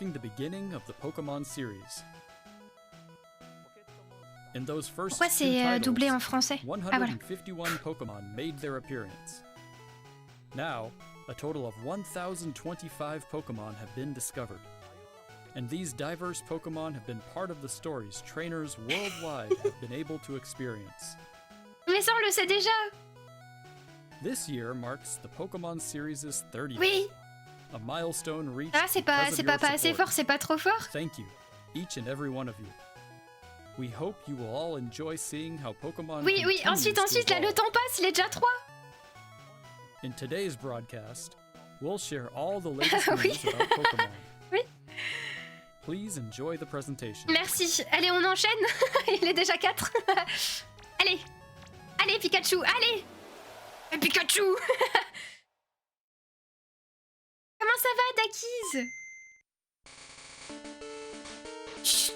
The beginning of the Pokemon series. In those first Pourquoi c'est doublé en français? Ah voilà. 151 Pokemon made their appearance. Now, a total of 1,025 Pokemon have been discovered. And these diverse Pokemon have been part of the stories trainers worldwide have been able to experience. Mais ça, on le sait déjà. This year marks the Pokemon series' 30th. Oui. A milestone reached. Ah, c'est pas assez fort, c'est pas trop fort. Thank you, each and every one of you. We hope you will all enjoy seeing how Pokemon. Oui, ensuite, là, le temps passe, il est déjà 3. In today's broadcast, we'll share all the latest news Oui. about Pokemon. Oui. Please enjoy the presentation. Merci. Allez, on enchaîne. Il est déjà 4. Allez. Allez, Pikachu, allez. Pikachu. Comment ça va, Dakiz? Chut.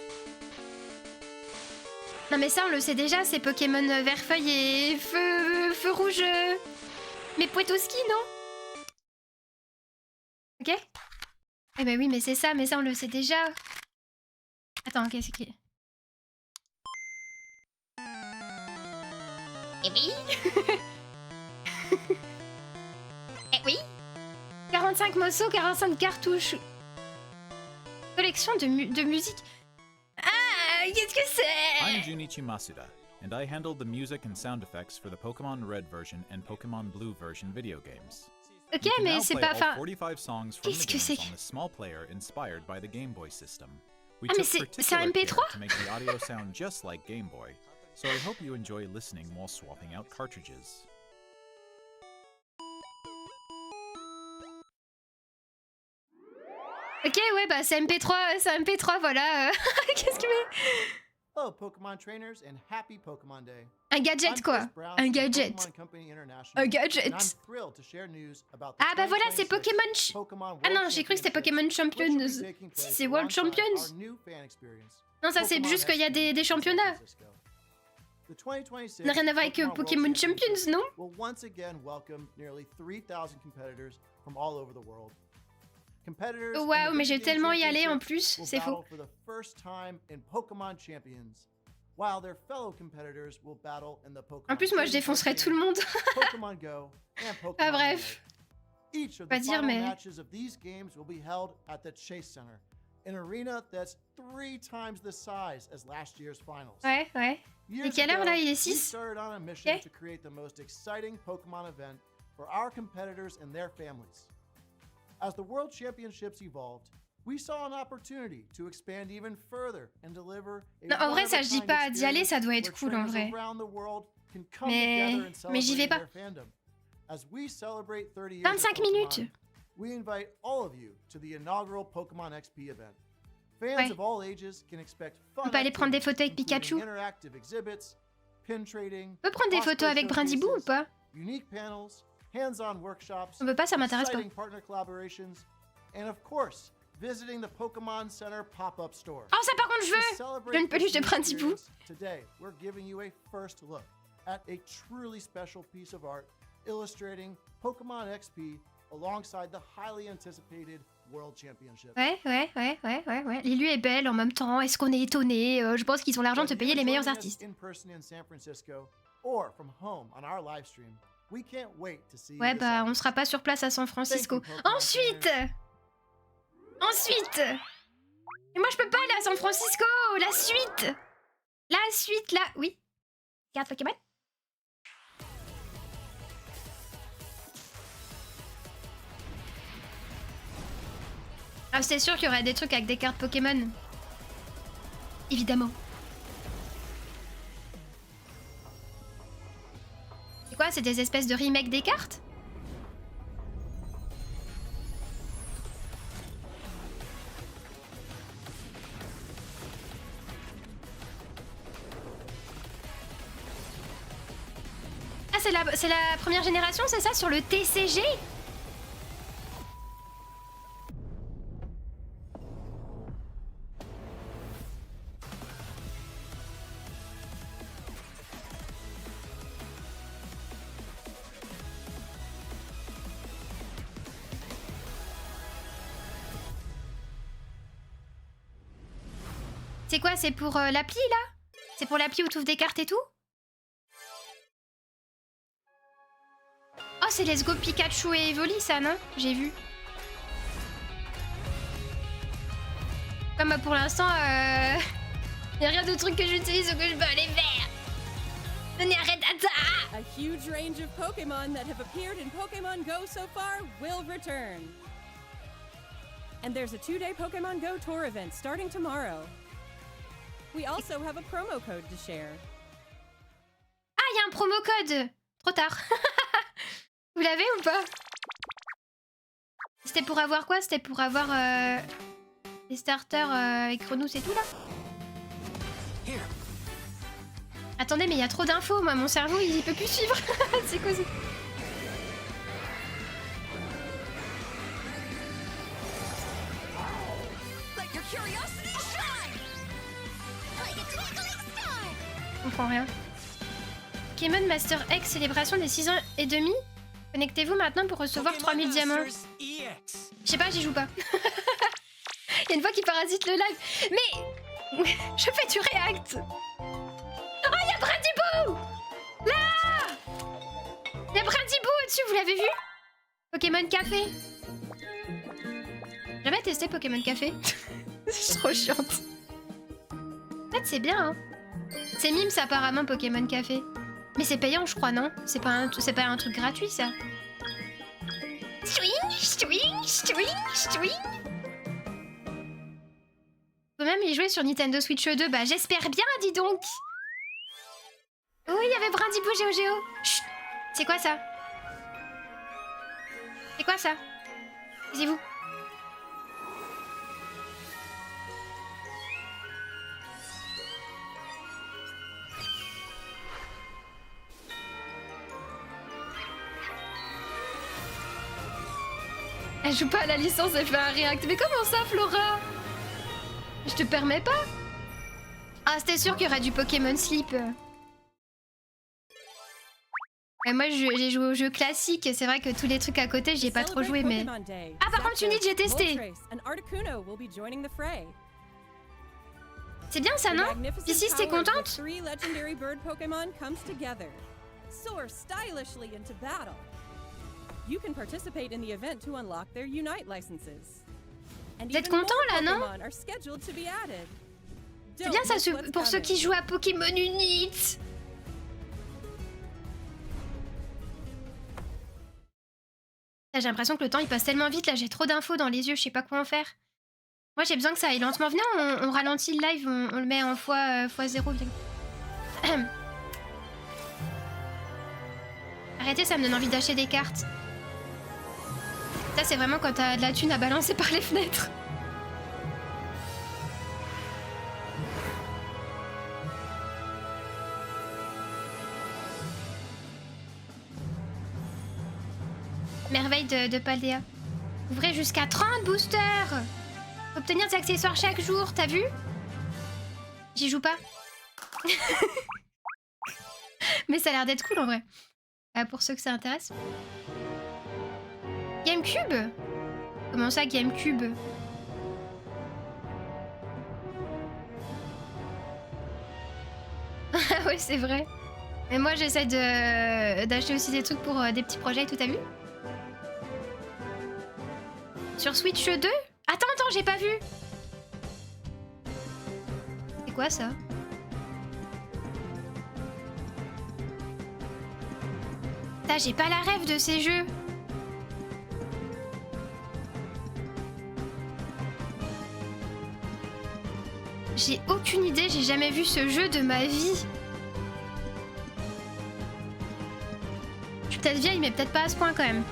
Non mais ça on le sait déjà, c'est Pokémon vert feuille et feu rouge. Mais Poetoski, non? Ok. Eh ben oui, mais c'est ça, mais ça on le sait déjà. Attends, qu'est-ce qui... Eh oui. Eh oui. 45 morceaux, 45 cartouches. Collection de musique. Ah, qu'est-ce que c'est? I'm Junichi Masuda, and I handled the music and sound effects for the Pokemon Red version and Pokemon Blue version video games. Ok, You can mais now c'est play pas... all Enfin... 45 songs from the Qu'est-ce que games c'est? on the small player inspired by the Game Boy system. We Ah, mais took c'est un particular MP3? care to make the audio sound just like Game Boy, so I hope you enjoy listening while swapping out cartridges. Ok, ouais, bah c'est MP3, voilà. Qu'est-ce que... Hello, Pokemon trainers, and happy Pokemon Day. Un gadget, quoi. Un gadget. Un gadget. Ah bah voilà, c'est Pokémon... Ah non, j'ai cru que c'était Pokémon Champions. Si, c'est World Champions. Non, ça c'est juste qu'il y a des championnats. Ça n'a rien à voir avec Pokémon Champions, non? Will once again welcome nearly 3,000 competitors from all over the world. Waouh, mais j'ai tellement y aller en plus, c'est faux. En plus, moi je défoncerai tout le monde. Ah bref. Pas dire, mais... Ouais. Et quelle heure là? Il est 6? As the World Championships evolved, we saw an opportunity to expand even further and deliver a Non, en vrai, ça je dis pas. D'y aller, ça doit être cool en vrai. Mais j'y vais pas. 25 minutes. We invite all of you to the inaugural Pokemon XP event. Fans of all ages can expect fun. On peut aller prendre des photos avec Pikachu. On peut prendre des photos avec Brindibou ou pas? Unique panels, hands-on workshops, on veut pas, ça m'intéresse pas. Partner collaborations, and of course, visiting the Pokemon Center pop-up store. Oh, ça par contre je veux une peluche de Brindibou. Today, we're giving you a first look at a truly special piece of art illustrating Pokemon XP alongside the highly anticipated World Championship. Ouais. L'élu est belle en même temps. Est-ce qu'on est étonné? Je pense qu'ils ont l'argent de se payer les meilleurs artistes. Ouais, bah on sera pas sur place à San Francisco. Ensuite. Et moi je peux pas aller à San Francisco. La suite, là. Oui. Carte Pokémon. Ah, c'est sûr qu'il y aurait des trucs avec des cartes Pokémon. Évidemment. C'est quoi? C'est des espèces de remake des cartes? Ah, c'est la première génération, c'est ça? Sur le TCG? C'est quoi? C'est pour l'appli, là? C'est pour l'appli où tu ouvres des cartes et tout? Oh, c'est Let's Go Pikachu et Evoli, ça, non? J'ai vu. Comme pour l'instant, y a rien de truc que j'utilise ou que je peux aller vers. Venez, arrête, attends! A huge range of Pokémon that have appeared in Pokémon Go so far will return. And there's a 2-day Pokémon Go tour event starting tomorrow. We also have a promo code to share. Ah, il y a un promo code! Trop tard. Vous l'avez ou pas? C'était pour avoir quoi? C'était pour avoir les starters avec Chronos et tout là? Attendez, mais il y a trop d'infos, moi mon cerveau il peut plus suivre. C'est quoi ça? Je comprends rien. Pokémon Master X, célébration des 6 ans et demi. Connectez-vous maintenant pour recevoir 3000 diamants. Je sais pas, j'y joue pas. Il y a une voix qui parasite le live. Mais je fais du react. Oh, il y a Brandiboo! Là! Il y a Brandiboo au-dessus, vous l'avez vu? Pokémon Café. J'ai jamais testé Pokémon Café. C'est trop chiante. En fait, c'est bien, hein. C'est Mims apparemment, Pokémon Café. Mais c'est payant, je crois, non? C'est pas un truc gratuit, ça. Swing, swing, swing, swing. On peut même y jouer sur Nintendo Switch 2. Bah, j'espère bien, dis donc. Oui, il y avait Brindibou Géo. Chut. C'est quoi ça? C'est quoi ça? Taisez-vous. Elle joue pas à la licence, elle fait un react. Mais comment ça, Flora? Je te permets pas? Ah, c'était sûr qu'il y aurait du Pokémon Sleep. Et moi, j'ai joué au jeu classique. C'est vrai que tous les trucs à côté, j'y ai pas trop joué, mais... Ah, par contre, Unit, j'ai testé. C'est bien ça, non? Piscis, t'es contente? You can participate in the event to unlock their Unite licenses. Vous êtes content là, non? C'est bien ça pour ceux qui jouent à Pokémon Unite. J'ai l'impression que le temps il passe tellement vite là, j'ai trop d'infos dans les yeux, je sais pas quoi en faire. Moi j'ai besoin que ça aille lentement. Venez, on ralentit le live, on le met en x0. Arrêtez, ça me donne envie d'acheter des cartes. Ça, c'est vraiment quand t'as de la thune à balancer par les fenêtres. Merveille de Paldea. Ouvrez jusqu'à 30 boosters. Obtenir des accessoires chaque jour, t'as vu? J'y joue pas. Mais ça a l'air d'être cool en vrai. Pour ceux que ça intéresse. GameCube? Comment ça, GameCube? Ah ouais, c'est vrai. Mais moi, j'essaie d'acheter aussi des trucs pour des petits projets, tout à vu? Sur Switch 2? Attends, j'ai pas vu. C'est quoi ça? Putain, j'ai pas la rêve de ces jeux. J'ai aucune idée, j'ai jamais vu ce jeu de ma vie. Je suis peut-être vieille, mais peut-être pas à ce point quand même.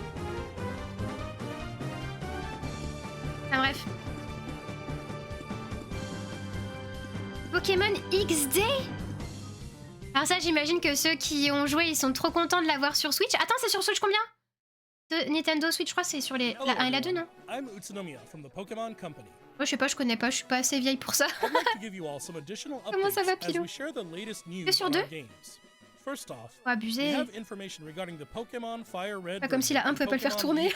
Enfin bref. Pokémon XD? Alors ça, j'imagine que ceux qui ont joué, ils sont trop contents de l'avoir sur Switch. Attends, c'est sur Switch combien? De Nintendo Switch, je crois que c'est sur la 1 et la 2, non? Moi, je sais pas, je connais pas, je suis pas assez vieille pour ça. Comment ça va, Pilou? Que sur 2? Faut abuser. Pas comme si la 1 pouvait pas le faire tourner.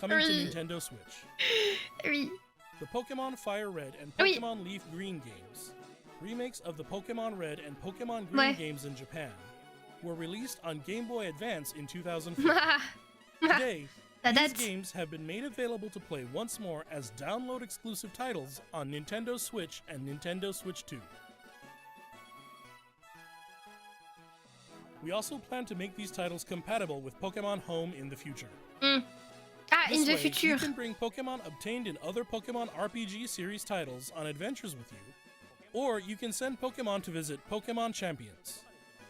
Oui. Oui. The Pokemon Fire Red and Oui. Pokemon Leaf Green games, remakes of the Pokemon Red and Pokemon Green Ouais. games in Japan, were released on Game Boy Advance in 2004. Today, Ça these date. games have been made available to play once more as download-exclusive titles on Nintendo Switch and Nintendo Switch 2. We also plan to make these titles compatible with Pokemon Home in the future. Ah, This in the way, future. you can bring Pokemon obtained in other Pokemon RPG series titles on adventures with you, or you can send Pokemon to visit Pokemon Champions.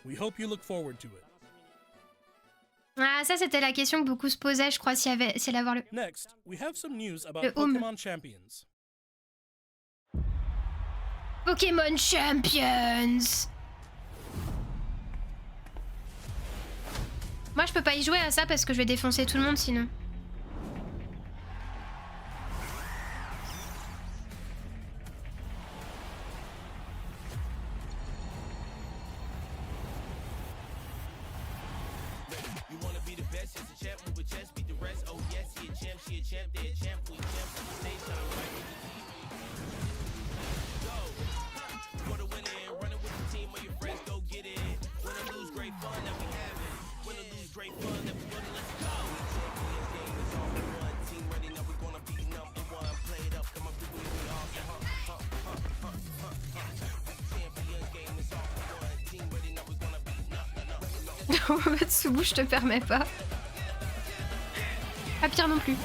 We hope you look forward to it. Ah, ça c'était la question que beaucoup se posaient, je crois, s'il y avait, s'il allait avoir le... Next, we have some news about Le Home. Pokemon Champions. Pokémon Champions. Moi, je peux pas y jouer à ça parce que je vais défoncer tout le monde sinon. Tsubu, je te permets pas. Pas pire non plus.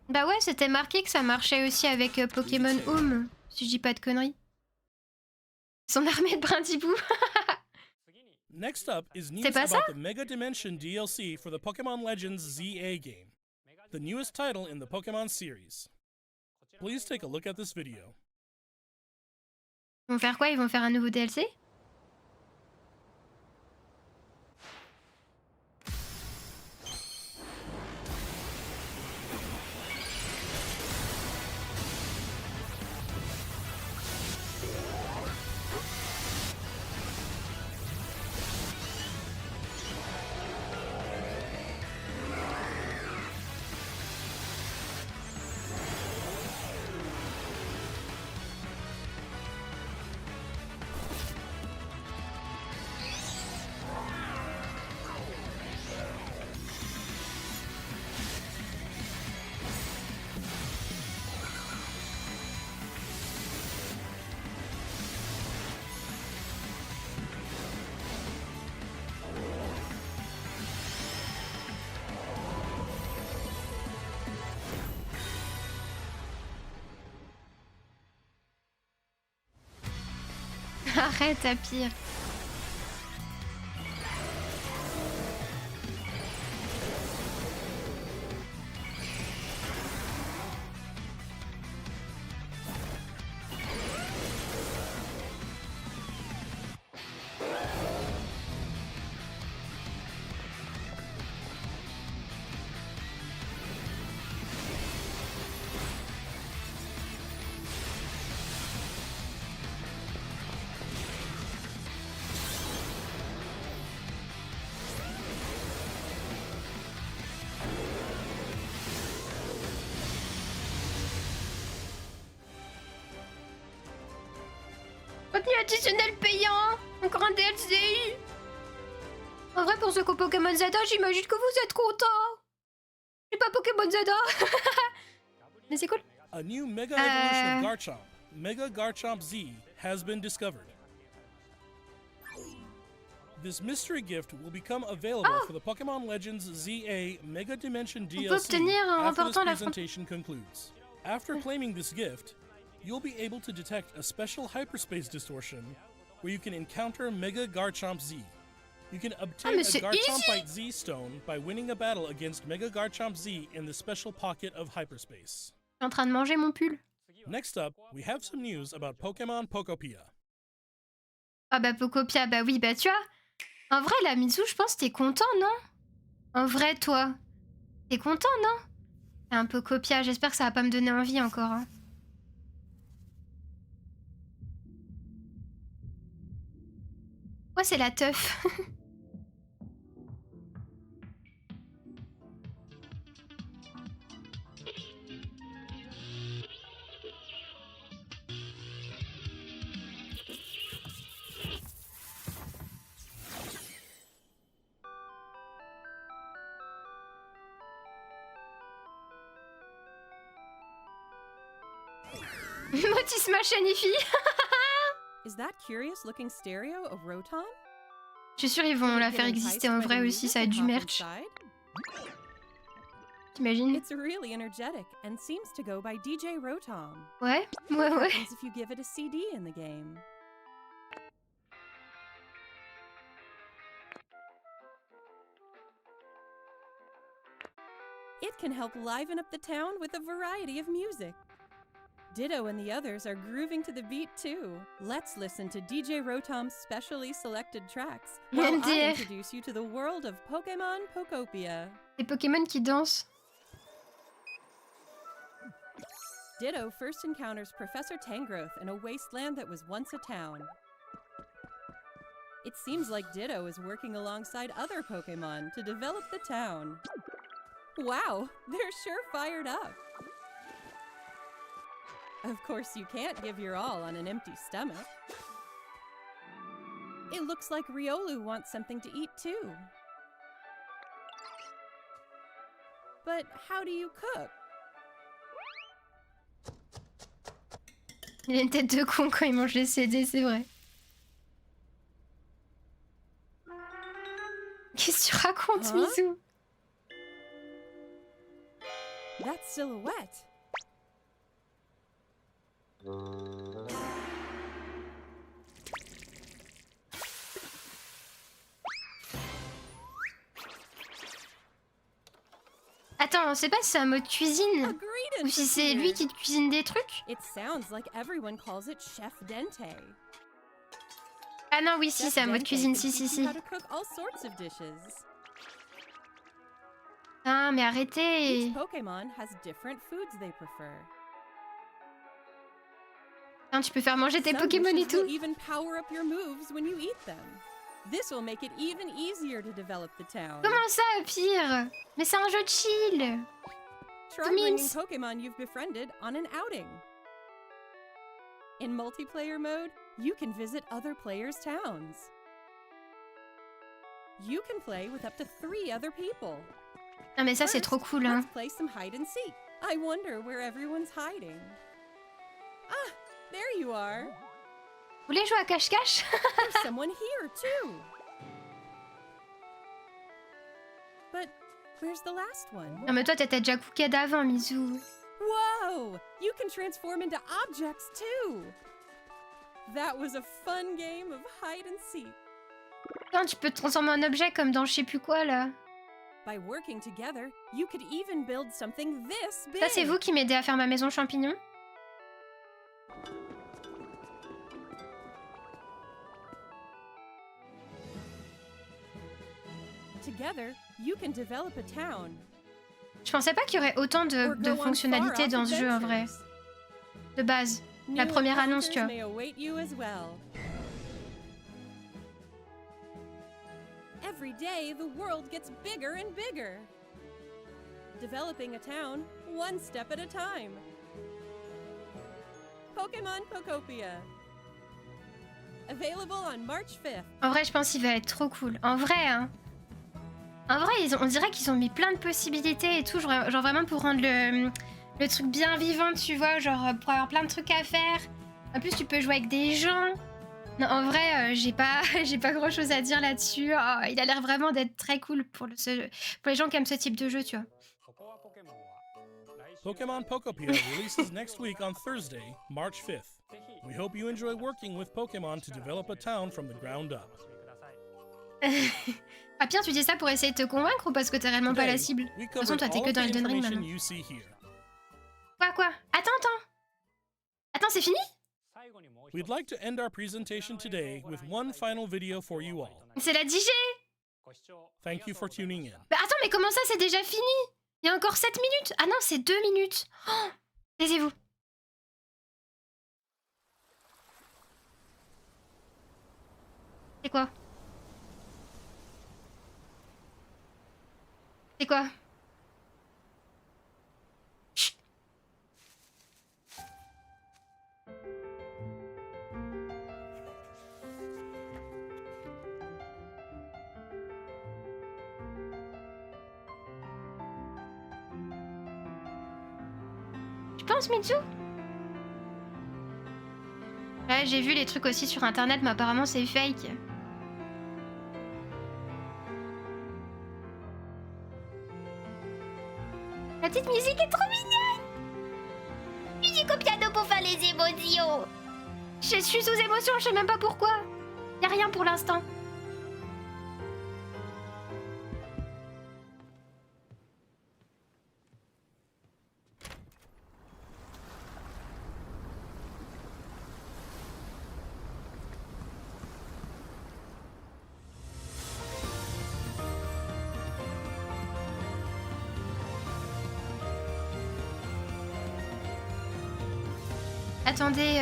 Bah ouais, c'était marqué que ça marchait aussi avec Pokémon Home, si je dis pas de conneries. Son armée de brindibou. Next up is news C'est pas ça? about the Mega Dimension DLC for the Pokemon Legends ZA game, the newest title in the Pokemon series. Please take a look at this video. Ils vont faire quoi? Ils vont faire un nouveau DLC? Arrête, à pire. Contenu additionnel payant. Encore un DLC. En vrai, pour ceux qui ont Pokémon Z, j'imagine que vous êtes contents. J'ai pas Pokémon Z. Mais c'est cool. A new Mega Evolution of Garchomp, Mega Garchomp Z, has been discovered. This mystery gift will become available for the Pokemon Legends ZA Mega Dimension peut DLC obtenir en after this remportant la presentation concludes. After claiming this gift, you'll be able to detect a special hyperspace distortion where you can encounter Mega Garchomp Z. You can obtain a mais c'est Garchompite Z stone by winning a battle against Mega Garchomp Z in the special pocket of hyperspace. Je suis en train de manger mon pull. Next up, we have some news about Pokemon Pokopia. Ah bah Pokopia, bah oui, bah tu vois. En vrai, la Mitsu, je pense que t'es content, non? En vrai, toi, t'es content, non? C'est un Pokopia, j'espère que ça va pas me donner envie encore. Hein. Ouais, c'est la teuf. Motis ma Shanifi. Is that curious looking stereo of Rotom? Je suis sûr ils vont la faire exister en vrai aussi, ça a du merch. T'imagines? It's really energetic and seems to go by DJ Rotom. Ouais, ouais, ouais. What happens if you give it a CD in the game? It can help liven up the town with a variety of music. Ditto and the others are grooving to the beat too. Let's listen to DJ Rotom's specially selected tracks while I MDR. introduce you to the world of Pokemon Pokopia. Les Pokémon qui dansent. Ditto first encounters Professor Tangrowth in a wasteland that was once a town. It seems like Ditto is working alongside other Pokemon to develop the town. Wow, they're sure fired up. Of course, you can't give your all on an empty stomach. It looks like Riolu wants something to eat too. But how do you cook? Il a une tête de con quand il mange les CD, c'est vrai. Qu'est-ce que tu racontes, Huh? Mizu? That silhouette. Attends, on sait pas si c'est un mode cuisine A ou greeting si c'est lui qui te cuisine des trucs. It sounds like everyone calls it Chef Dente. Ah non, oui, si, Chef c'est un mode Dente cuisine, can si, teach si, you si. how to cook all sorts of dishes. Ah, mais arrêtez. Each Pokemon has different foods they prefer. Hein, tu peux faire manger tes Some Pokémon et dishes will tout. even power up your moves when you eat them. This will make it even easier to develop the town. Comment ça, pire? Mais c'est un jeu de chill. Try That bringing means- Pokemon you've befriended on an outing. In multiplayer mode, you can visit other players' towns. You can play with up to 3 other people. Non, mais ça, c'est First, trop cool, hein. Let's play some hide and seek. I wonder where everyone's hiding. Ah, there you are. Vous voulez jouer à cache-cache? There's someone here too. But where's the last one? Non, mais toi, t'étais déjà cooked avant, Mizu. Whoa! You can transform into objects too. That was a fun game of hide and seek. Non, tu peux te transformer en objet comme dans je sais plus quoi, là. By working together, you could even build something this big. Ça, c'est vous qui m'aidez à faire ma maison champignon? Together, you can develop a town. Je pensais pas qu'il y aurait autant Or de go on fonctionnalités far-off dans ce jeu, en vrai. adventures. De base. La New première annonce, encounters tu vois. may await you as well. Every day, the world gets bigger and bigger. Developing a town, one step at a time. Pokemon Pokopia. Available on March 5th. En vrai, je pense qu'il va être trop cool. En vrai, hein. En vrai, on dirait qu'ils ont mis plein de possibilités et tout. Genre vraiment pour rendre le truc bien vivant, tu vois. Genre pour avoir plein de trucs à faire. En plus, tu peux jouer avec des gens. Non, en vrai, j'ai pas grand chose à dire là-dessus. Oh, il a l'air vraiment d'être très cool pour les gens qui aiment ce type de jeu, tu vois. Pokemon Pokopia releases next week on Thursday, March 5th. We hope you enjoy working with Pokemon to develop a town from the ground up. Ah, Pierre, tu dis ça pour essayer de te convaincre ou parce que t'es réellement pas la Today, cible? we De toute façon, covered toi, t'es all que of dans the Elden Ring information maintenant. you see here. Quoi? Attends. c'est fini? We'd like to end our presentation today with one final video for you all. C'est la DJ. Thank you for tuning in. Bah attends, mais comment ça, c'est déjà fini? Il y a encore 7 minutes? Ah non, c'est 2 minutes. Oh, taisez-vous. C'est quoi? C'est quoi? Chut. Tu penses, Mitsu? Ouais, j'ai vu les trucs aussi sur internet, mais apparemment c'est fake. La petite musique est trop mignonne. Musique au piano pour faire les émotions. Je suis sous émotion, je sais même pas pourquoi. Y a rien pour l'instant. Attendez,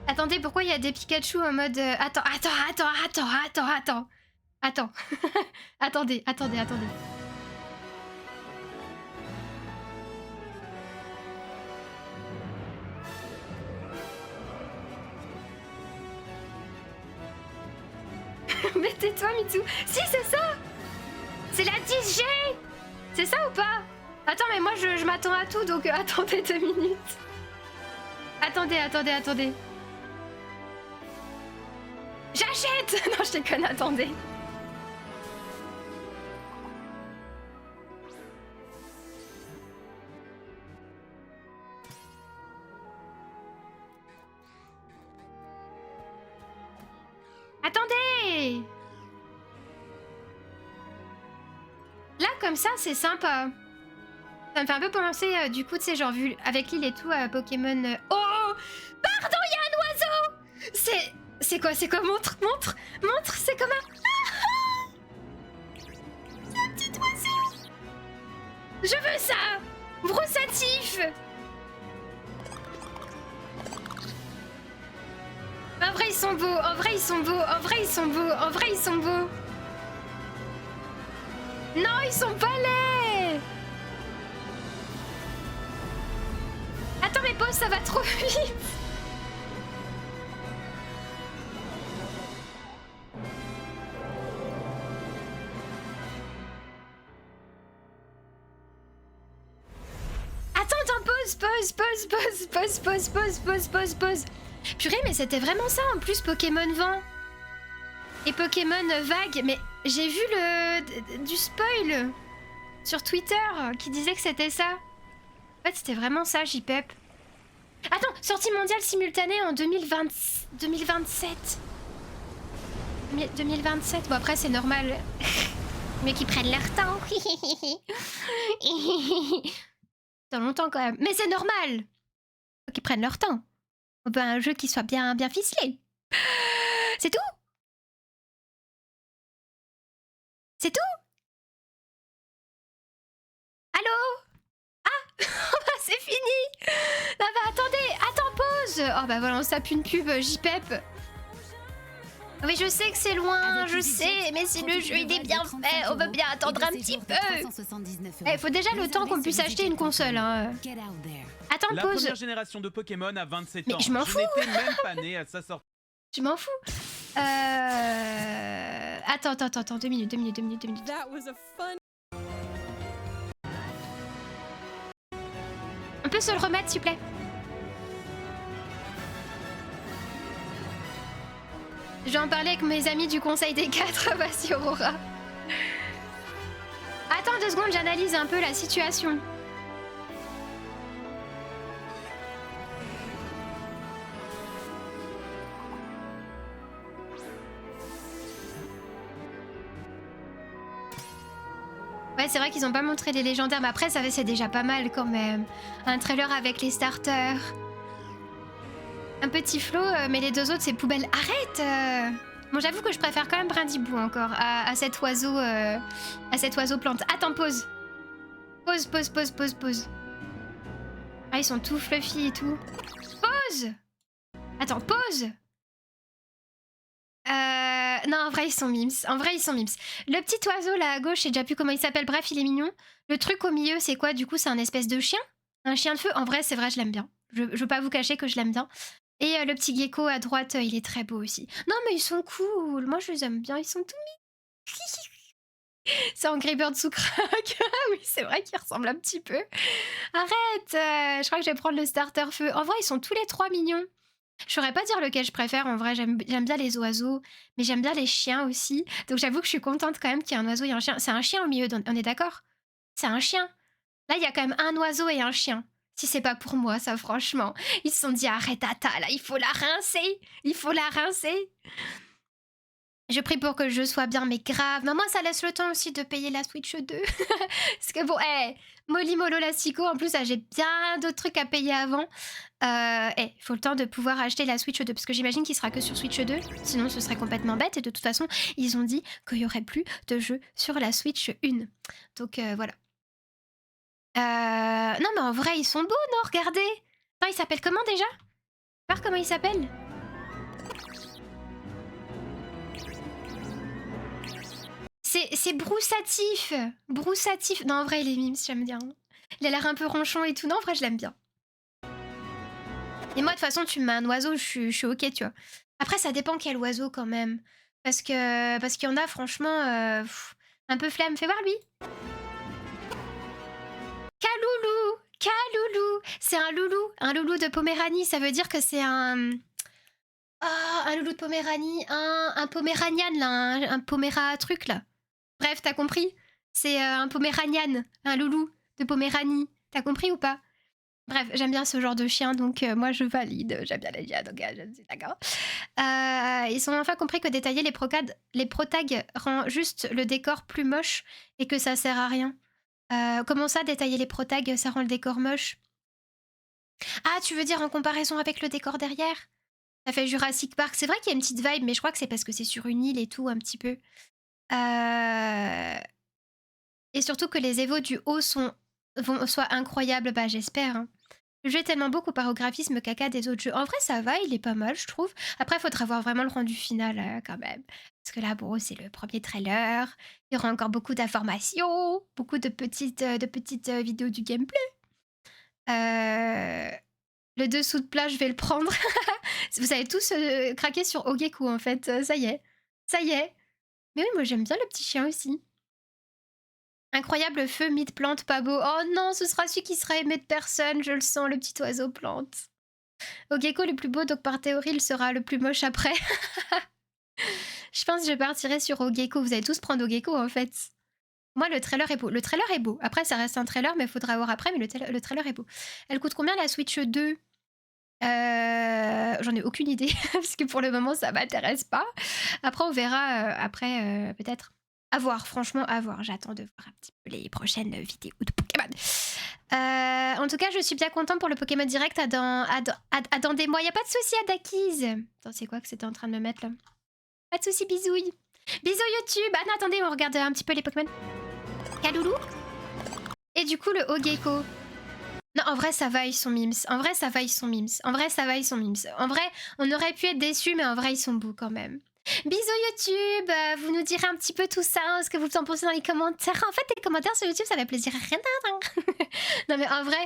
Attendez, pourquoi il y a des Pikachu en mode... Attends. Attendez. Mais tais-toi, Mitsu. Si, c'est ça. C'est la 10G. C'est ça ou pas? Attends, mais moi je m'attends à tout, donc attendez 2 minutes. Attendez. J'achète. Non, je déconne, attendez. Attendez. Là, comme ça, c'est sympa. Ça me fait un peu penser, du coup, tu sais, genre, vu avec l'île et tout, à Pokémon... Oh! Pardon, il y a un oiseau! C'est quoi? Montre, c'est comme un... C'est un petit oiseau! Je veux ça! Broussatif! En vrai, ils sont beaux! Non, ils sont pas laids! Attends, mais pause, ça va trop vite! Attends, pause! Purée, mais c'était vraiment ça en plus, Pokémon Vent. Et Pokémon Vague, mais j'ai vu du spoil sur Twitter qui disait que c'était ça. En fait, c'était vraiment ça, JPEP. Attends, sortie mondiale simultanée en 2027. 2027, bon après c'est normal. Mais qu'ils prennent leur temps. Dans longtemps quand même. Mais c'est normal. Faut qu'ils prennent leur temps. On veut un jeu qui soit bien ficelé. C'est tout? C'est tout? Allô? Ah, c'est fini. Non bah attends, pause. Oh bah voilà, on se tape une pub, JPEP. Oui, je sais que c'est loin, je sais, mais si le jeu il est bien fait, on veut bien attendre un petit peu. Il faut déjà le temps qu'on puisse acheter une console. Hein. Attends, La pause. première génération de Pokémon a 27 Mais ans. je m'en fous. n'étais même pas né à sa sortie. Je m'en fous. Attends, 2 minutes. That was a fun. On peut se le remettre, s'il vous plaît? Je vais en parler avec mes amis du Conseil des 4. Vas-y, Aurora. Attends 2 secondes, j'analyse un peu la situation. Ouais, c'est vrai qu'ils ont pas montré les légendaires, mais après, ça c'est déjà pas mal quand même. Un trailer avec les starters. Un petit flow, mais les deux autres, c'est poubelle. Arrête Bon, j'avoue que je préfère quand même Brindibou encore à cet oiseau plante. Attends, pause. Pause. Ah, ils sont tout fluffy et tout. Pause. Attends, pause. Non, en vrai, ils sont mimes. Le petit oiseau là à gauche, j'ai déjà plus comment il s'appelle. Bref, il est mignon. Le truc au milieu, c'est quoi? Du coup, c'est un espèce de chien? Un chien de feu? En vrai, c'est vrai, je l'aime bien. Je veux pas vous cacher que je l'aime bien. Et le petit gecko à droite, il est très beau aussi. Non, mais ils sont cool. Moi, je les aime bien. Ils sont tout mignons. C'est Angry Birds sous crack. Oui, c'est vrai qu'ils ressemblent un petit peu. Arrête je crois que je vais prendre le starter feu. En vrai, ils sont tous les trois mignons. Je saurais pas dire lequel je préfère. En vrai, j'aime bien les oiseaux, mais j'aime bien les chiens aussi. Donc j'avoue que je suis contente quand même qu'il y ait un oiseau et un chien. C'est un chien au milieu, on est d'accord? C'est un chien. Là, il y a quand même un oiseau et un chien. Si c'est pas pour moi, ça, franchement. Ils se sont dit, arrête, Tata, là, il faut la rincer. Je prie pour que le jeu soit bien, mais grave. Maman, ça laisse le temps aussi de payer la Switch 2. Parce que bon, Molly Molo Lastico, en plus, j'ai bien d'autres trucs à payer avant. Il faut le temps de pouvoir acheter la Switch 2, parce que j'imagine qu'il sera que sur Switch 2, sinon ce serait complètement bête, et de toute façon, ils ont dit qu'il y aurait plus de jeux sur la Switch 1. Donc voilà. Non mais en vrai, ils sont beaux, non? Regardez. Attends, il s'appelle comment déjà? Voir comment il s'appelle. C'est Broussatif. Non, en vrai, il est mimes, j'aime bien. Il a l'air un peu ronchon et tout. Non, en vrai, je l'aime bien. Et moi, de toute façon, tu me mets un oiseau, je suis ok, tu vois. Après, ça dépend quel oiseau, quand même. Parce qu'il y en a, franchement, un peu flemme. Fais voir, lui. Kaloulou. C'est un loulou de Poméranie. Ça veut dire que c'est un... Ah, un loulou de Poméranie. Un Poméranian, là. Un Poméra truc, là. Bref, t'as compris? C'est un Poméranian, un loulou de Poméranie. T'as compris ou pas? Bref, j'aime bien ce genre de chien, donc moi je valide. J'aime bien les chiens, donc je suis d'accord. Ils ont enfin compris que détailler les protags rend juste le décor plus moche et que ça sert à rien. Comment ça, détailler les protags, ça rend le décor moche? Ah, tu veux dire en comparaison avec le décor derrière? Ça fait Jurassic Park. C'est vrai qu'il y a une petite vibe, mais je crois que c'est parce que c'est sur une île et tout, un petit peu. Et surtout que les évos du haut soient incroyables, bah j'espère. Hein. Le jeu est tellement beau comparé au graphisme caca des autres jeux. En vrai, ça va, il est pas mal, je trouve. Après, il faudra voir vraiment le rendu final, quand même. Parce que là, bon, c'est le premier trailer. Il y aura encore beaucoup d'informations, beaucoup de petites vidéos du gameplay. Le dessous de plat, je vais le prendre. Vous avez tous craqué sur Ogeku, en fait. Ça y est. Mais oui, moi, j'aime bien le petit chien aussi. Incroyable feu, mythe, plante, pas beau. Oh non, ce sera celui qui sera aimé de personne, je le sens, le petit oiseau plante. Ogeko le plus beau, donc par théorie, il sera le plus moche après. Je pense que je partirai sur Ogeko. Vous allez tous prendre Ogeko, en fait. Moi, le trailer est beau. Le trailer est beau. Après, ça reste un trailer, mais il faudra voir après, mais le trailer est beau. Elle coûte combien, la Switch 2 ? J'en ai aucune idée, parce que pour le moment, ça m'intéresse pas. Après, on verra, peut-être. À voir, franchement, à voir. J'attends de voir un petit peu les prochaines vidéos de Pokémon. En tout cas, je suis bien contente pour le Pokémon Direct dans des mois. Y a pas de souci, Adakis. Attends, c'est quoi que c'était en train de me mettre, là? Pas de souci, bisouille. Bisous, YouTube. Ah non, attendez, on regarde un petit peu les Pokémon. Kaloulou. Et du coup, le Ogeko. Non, en vrai, ça va, ils sont mimes. En vrai, on aurait pu être déçus, mais en vrai, ils sont beaux quand même. Bisous YouTube, vous nous direz un petit peu tout ça, ce que vous en pensez dans les commentaires. En fait, les commentaires sur YouTube, ça fait plaisir. Non mais en vrai,